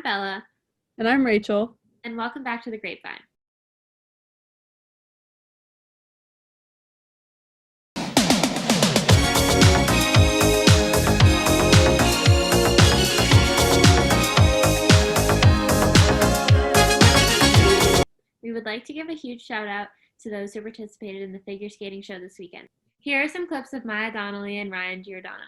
I'm Bella, And I'm Rachel. and welcome back to the Grapevine. We would like to give a huge shout out to those who participated in the figure skating show this weekend. Here are some clips of Maya Donnelly and Ryan Giordano.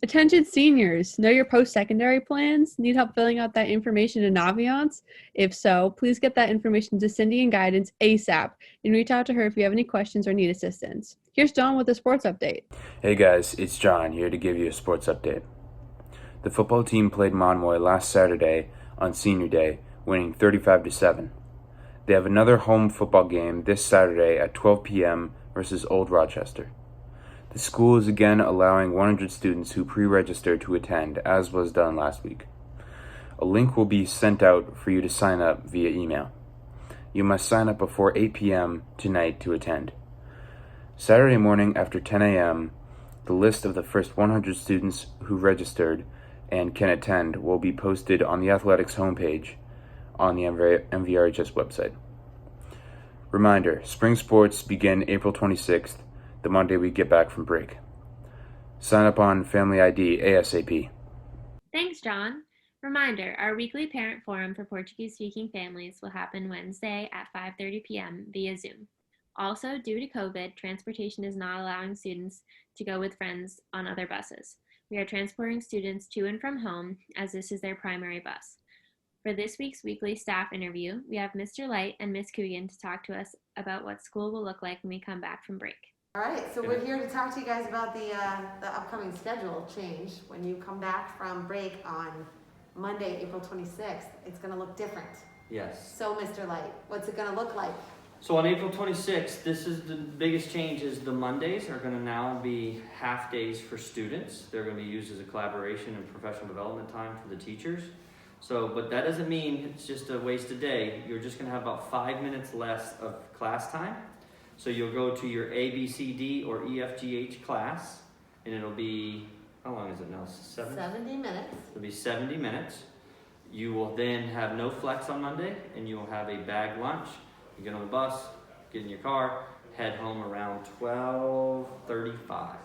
Attention seniors, know your post-secondary plans? Need help filling out that information in Naviance? If so, please get that information to Cindy and Guidance ASAP and reach out to her if you have any questions or need assistance. Here's John with a sports update. Hey guys, it's John here to give you a sports update. The football team played Montmoy last Saturday on Senior Day, winning 35-7. They have another home football game this Saturday at 12 p.m. versus Old Rochester. The school is again allowing 100 students who pre-registered to attend, as was done last week. A link will be sent out for you to sign up via email. You must sign up before 8 p.m. tonight to attend. Saturday morning after 10 a.m., the list of the first 100 students who registered and can attend will be posted on the athletics homepage on the MVRHS website. Reminder, spring sports begin April 26th, the Monday we get back from break. Sign up on Family ID ASAP. Thanks, John. Reminder, our weekly parent forum for Portuguese-speaking families will happen Wednesday at 5:30 p.m. via Zoom. Also, due to COVID, transportation is not allowing students to go with friends on other buses. We are transporting students to and from home as this is their primary bus. For this week's weekly staff interview, we have Mr. Light and Ms. Coogan to talk to us about what school will look like when we come back from break. All right, so we're here to talk to you guys about the upcoming schedule change. When you come back from break on Monday, April 26th, it's going to look different. Yes. So, Mr. Light, what's it going to look like? So on April 26th, this is the biggest change is the Mondays are going to now be half days for students. They're going to be used as a collaboration and professional development time for the teachers. So, but that doesn't mean it's just a wasted day. You're just going to have about 5 minutes less of class time. So you'll go to your A, B, C, D, or E, F, G, H class, and it'll be, how long is it now? 70 minutes. It'll be 70 minutes. You will then have no flex on Monday, and you will have a bag lunch. You get on the bus, get in your car, head home around 12:35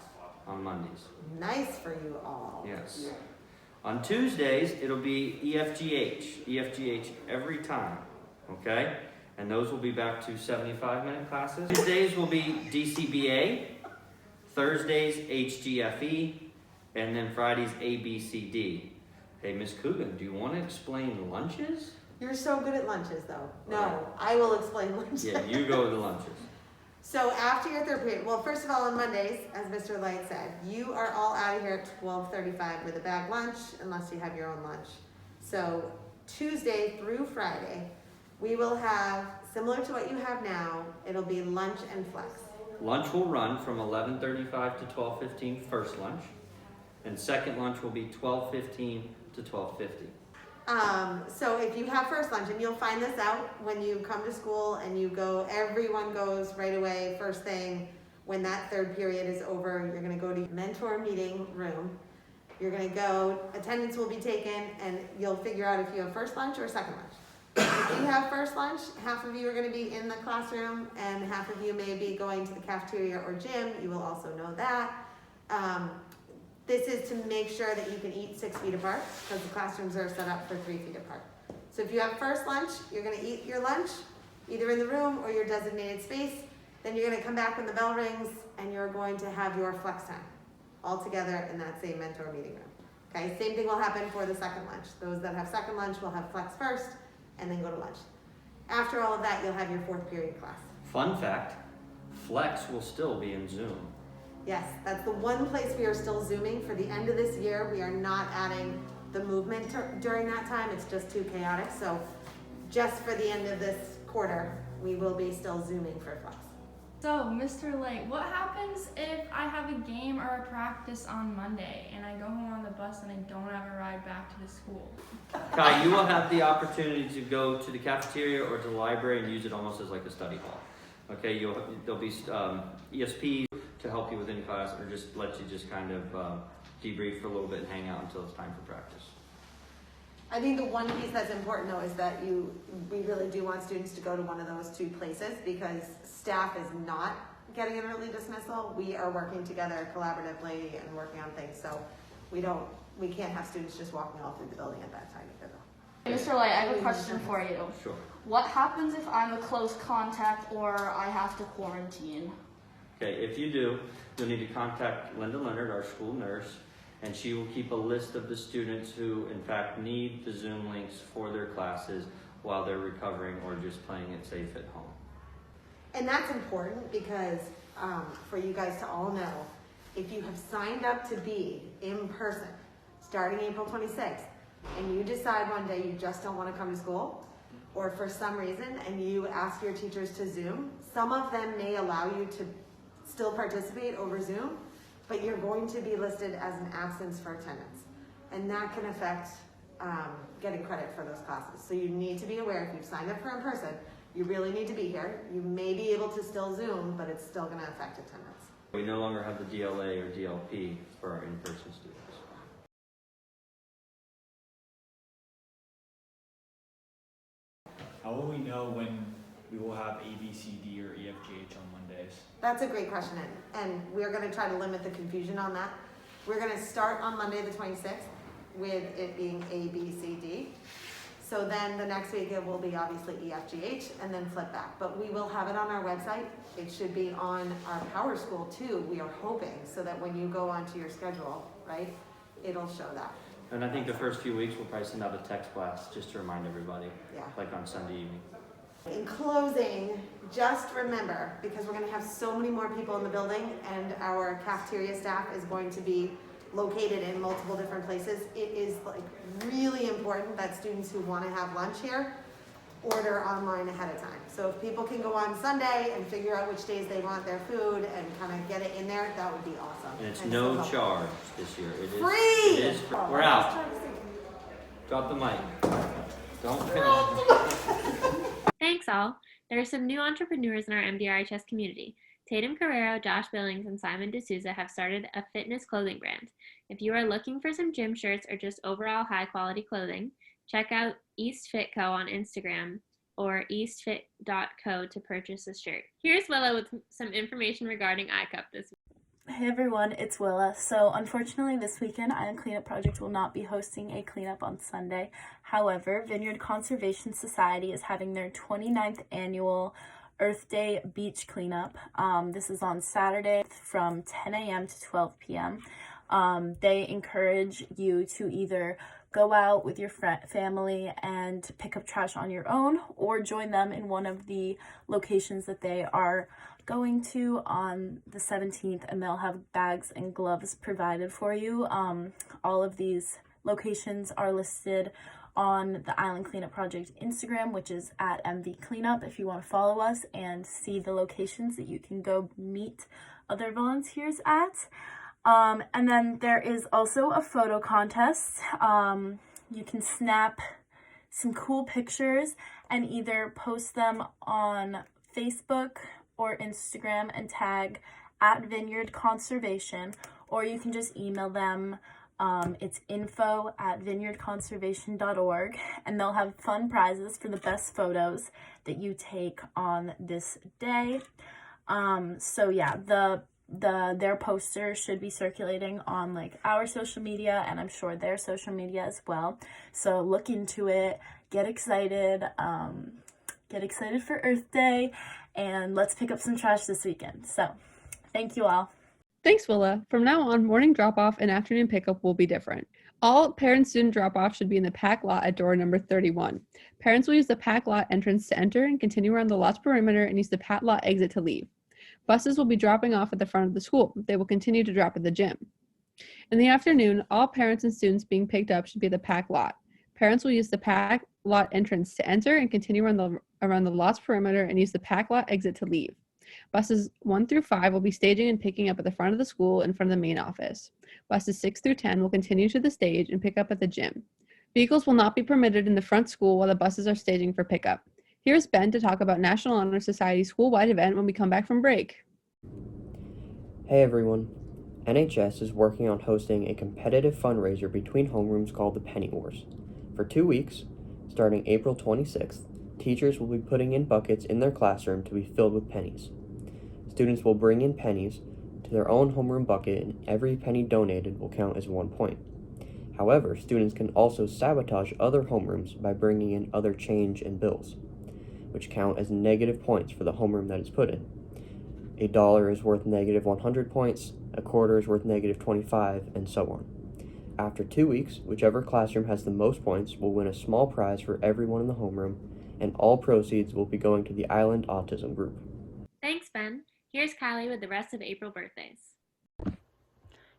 on Mondays. Nice for you all. Yes. On Tuesdays, it'll be EFGH every time, okay? And those will be back to 75-minute classes. Tuesdays will be DCBA, Thursdays HGFE, and then Fridays ABCD. Hey, Miss Coogan, do you want to explain lunches? You're so good at lunches, though. No, Right. I will explain lunches. Yeah, you go with the lunches. So after your third period, well, first of all, on Mondays, as Mr. Light said, you are all out of here at 12:35 with a bag lunch, unless you have your own lunch. So Tuesday through Friday, we will have, similar to what you have now, it'll be lunch and flex. Lunch will run from 11:35 to 12:15, first lunch. And second lunch will be 12:15 to 12:50. So if you have first lunch, and you'll find this out when you come to school and you go, everyone goes right away, first thing, when that third period is over, you're gonna go to mentor meeting room. You're gonna go, attendance will be taken, and you'll figure out if you have first lunch or second lunch. If you have first lunch, half of you are gonna be in the classroom, and half of you may be going to the cafeteria or gym. You will also know that. This is to make sure that you can eat 6 feet apart, because the classrooms are set up for 3 feet apart. So if you have first lunch, you're gonna eat your lunch, either in the room or your designated space. Then you're gonna come back when the bell rings, and you're going to have your flex time, all together in that same mentor meeting room. Okay, same thing will happen for the second lunch. Those that have second lunch will have flex first, and then go to lunch. After all of that, you'll have your fourth period class. Fun fact, flex will still be in Zoom. Yes, that's the one place we are still Zooming. For the end of this year, we are not adding the movement during that time. It's just too chaotic. So just for the end of this quarter, we will be still Zooming for flex. So, Mr. Light, what happens if I have a game or a practice on Monday and I go home on the bus and I don't have a ride back to the school? Kai, you will have the opportunity to go to the cafeteria or to the library and use it almost as like a study hall. Okay, there'll be ESPs to help you with any class, or just let you just kind of debrief for a little bit and hang out until it's time for practice. I think the one piece that's important though is that we really do want students to go to one of those two places, because staff is not getting an early dismissal. We are working together collaboratively and working on things, so we can't have students just walking all through the building at that time either though. Mr. Light, I have a question for you. Sure. What happens if I'm a close contact or I have to quarantine? Okay, if you do, you'll need to contact Linda Leonard, our school nurse, and she will keep a list of the students who in fact need the Zoom links for their classes while they're recovering or just playing it safe at home. And that's important because for you guys to all know, if you have signed up to be in person starting April 26th, and you decide one day you just don't want to come to school, or for some reason, and you ask your teachers to Zoom, some of them may allow you to still participate over Zoom, but you're going to be listed as an absence for attendance. And that can affect getting credit for those classes. So you need to be aware, if you've signed up for in person, You really need to be here. You may be able to still Zoom, but it's still going to affect attendance. We no longer have the DLA or DLP for our in-person students. How will we know when we will have A, B, C, D, or E, F, G, H on Mondays? That's a great question, and we're going to try to limit the confusion on that. We're going to start on Monday the 26th with it being A, B, C, D. So then the next week it will be obviously E, F, G, H, and then flip back. But we will have it on our website. It should be on our Power School too, we are hoping, so that when you go onto your schedule, right, it'll show that. And I think the first few weeks we'll probably send out a text blast just to remind everybody, Yeah. like on Sunday evening. In closing, just remember, because we're going to have so many more people in the building and our cafeteria staff is going to be located in multiple different places, it is like really important that students who want to have lunch here order online ahead of time. So if people can go on Sunday and figure out which days they want their food and kind of get it in there, that would be awesome. And it's And no so helpful. charge this year. It is Free! It is free. We're out. Drop the mic. Don't. Thanks all. There are some new entrepreneurs in our MDRHS community. Tatum Carrero, Josh Billings, and Simon D'Souza have started a fitness clothing brand. If you are looking for some gym shirts or just overall high quality clothing, check out East Fit Co on Instagram or eastfit.co to purchase a shirt. Here's Willow with some information regarding iCup this week. Hey everyone, it's Willa. So unfortunately this weekend, Island Cleanup Project will not be hosting a cleanup on Sunday. However, Vineyard Conservation Society is having their 29th annual Earth Day beach cleanup. This is on Saturday from 10 a.m. to 12 p.m. They encourage you to either go out with your family and pick up trash on your own or join them in one of the locations that they are going to on the 17th, and they'll have bags and gloves provided for you. All of these locations are listed on the Island Cleanup Project Instagram, which is at MV Cleanup, if you want to follow us and see the locations that you can go meet other volunteers at. And then there is also a photo contest. You can snap some cool pictures and either post them on Facebook or Instagram and tag at Vineyard Conservation, or you can just email them. It's info@vineyardconservation.org, and they'll have fun prizes for the best photos that you take on this day. So yeah, their poster should be circulating on like our social media, and I'm sure their social media as well. So look into it, get excited for Earth Day, and let's pick up some trash this weekend. So thank you all. Thanks, Willa. From now on, morning drop-off and afternoon pickup will be different. All parent-student drop-off should be in the pack lot at door number 31. Parents will use the pack lot entrance to enter and continue around the lot's perimeter and use the pack lot exit to leave. Buses will be dropping off at the front of the school. They will continue to drop at the gym. In the afternoon, all parents and students being picked up should be at the pack lot. Parents will use the pack lot entrance to enter and continue around the lot's perimeter and use the pack lot exit to leave. Buses 1 through 5 will be staging and picking up at the front of the school in front of the main office. Buses 6 through 10 will continue to the stage and pick up at the gym. Vehicles will not be permitted in the front school while the buses are staging for pickup. Here's Ben to talk about National Honor Society's school-wide event when we come back from break. Hey everyone. NHS is working on hosting a competitive fundraiser between homerooms called the Penny Wars. For 2 weeks, starting April 26th, teachers will be putting in buckets in their classroom to be filled with pennies. Students will bring in pennies to their own homeroom bucket, and every penny donated will count as 1 point. However, students can also sabotage other homerooms by bringing in other change and bills, which count as negative points for the homeroom that is put in. $1 is worth negative 100 points, a quarter is worth negative 25, and so on. After 2 weeks, whichever classroom has the most points will win a small prize for everyone in the homeroom, and all proceeds will be going to the Island Autism Group. Thanks, Ben. Here's Kylie with the rest of April birthdays.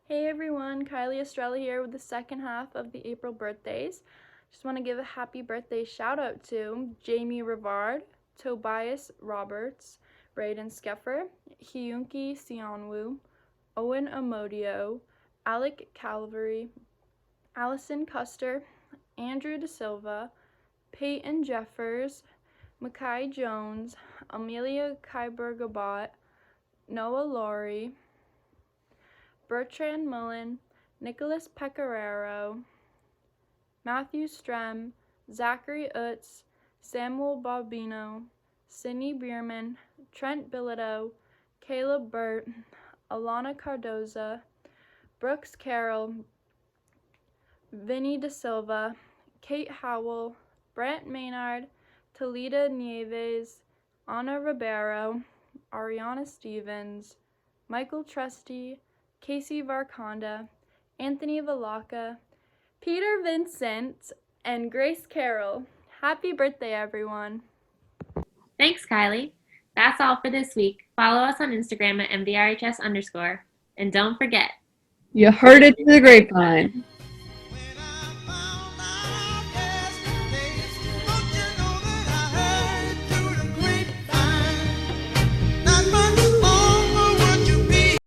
Hey everyone, Kylie Estrella here with the second half of the April birthdays. Just want to give a happy birthday shout out to Jamie Rivard, Tobias Roberts, Braden Skeffer, Hyunki Sionwoo, Owen Amodio, Alec Calvary, Allison Custer, Andrew De Silva, Peyton Jeffers, Makai Jones, Amelia Kybergabot, Noah Laurie, Bertrand Mullen, Nicholas Pecoraro, Matthew Strem, Zachary Utz, Samuel Bobino, Sydney Bierman, Trent Bilodeau, Caleb Burt, Alana Cardoza, Brooks Carroll, Vinny De Silva, Kate Howell, Brant Maynard, Talita Nieves, Anna Ribeiro, Ariana Stevens, Michael Trusty, Casey Varconda, Anthony Valaka, Peter Vincent, and Grace Carroll. Happy birthday, everyone. Thanks, Kylie. That's all for this week. Follow us on Instagram at MVRHS_. And don't forget, You heard it through the grapevine.